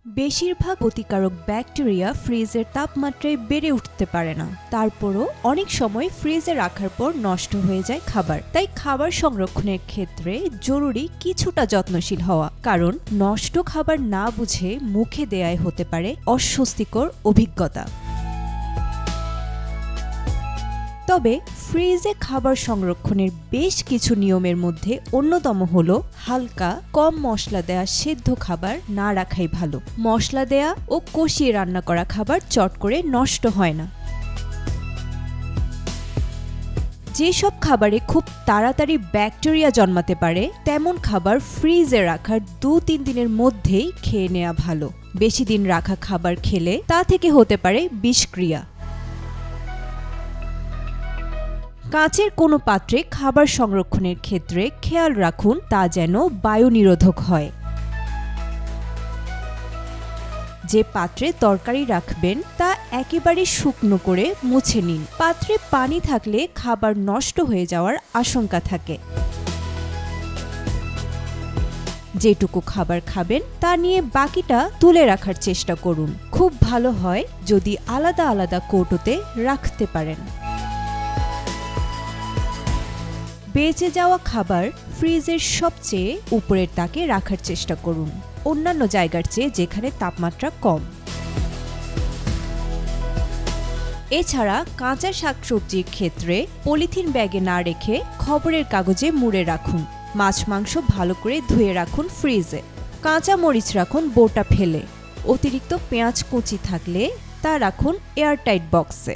বেশিরভাগ ক্ষতিকারক ব্যাকটেরিয়া ফ্রিজের তাপমাত্রায় বেড়ে উঠতে পারে না। তারপরও অনেক সময় ফ্রিজে রাখার পর নষ্ট হয়ে যায় খাবার। তাই খাবার সংরক্ষণের ক্ষেত্রে জরুরি কিছুটা যত্নশীল হওয়া, কারণ নষ্ট খাবার না বুঝে মুখে দেয়াই হতে পারে অস্বস্তিকর অভিজ্ঞতা। তবে ফ্রিজে খাবার সংরক্ষণের বেশ কিছু নিয়মের মধ্যে অন্যতম হলো হালকা কম মশলা দেয়া সেদ্ধ খাবার না রাখাই ভালো। মশলা দেয়া ও কষিয়ে রান্না করা খাবার চট করে নষ্ট হয় না। যেসব খাবারে খুব তাড়াতাড়ি ব্যাকটেরিয়া জন্মাতে পারে তেমন খাবার ফ্রিজে রাখার 2-3 দিনের মধ্যেই খেয়ে নেওয়া ভালো। বেশি দিন রাখা খাবার খেলে তা থেকে হতে পারে বিষক্রিয়া। কাঁচের কোনো পাত্রে খাবার সংরক্ষণের ক্ষেত্রে খেয়াল রাখুন তা যেন বায়ু নিরোধক হয়। যে পাত্রে তরকারি রাখবেন তা একেবারে শুকনো করে মুছে নিন। পাত্রে পানি থাকলে খাবার নষ্ট হয়ে যাওয়ার আশঙ্কা থাকে। যেটুকু খাবার খাবেন তা নিয়ে বাকিটা তুলে রাখার চেষ্টা করুন। খুব ভালো হয় যদি আলাদা আলাদা কৌটোতে রাখতে পারেন। বেঁচে যাওয়া খাবার ফ্রিজের সবচেয়ে উপরের তাকে রাখার চেষ্টা করুন, অন্যান্য জায়গার চেয়ে যেখানে তাপমাত্রা কম। এছাড়া কাঁচা শাকসবজির ক্ষেত্রে পলিথিন ব্যাগে না রেখে খবরের কাগজে মুড়ে রাখুন। মাছ মাংস ভালো করে ধুয়ে রাখুন ফ্রিজে। কাঁচা মরিচ রাখুন বোটা ফেলে। অতিরিক্ত পেঁয়াজ কুচি থাকলে তা রাখুন এয়ারটাইট বক্সে।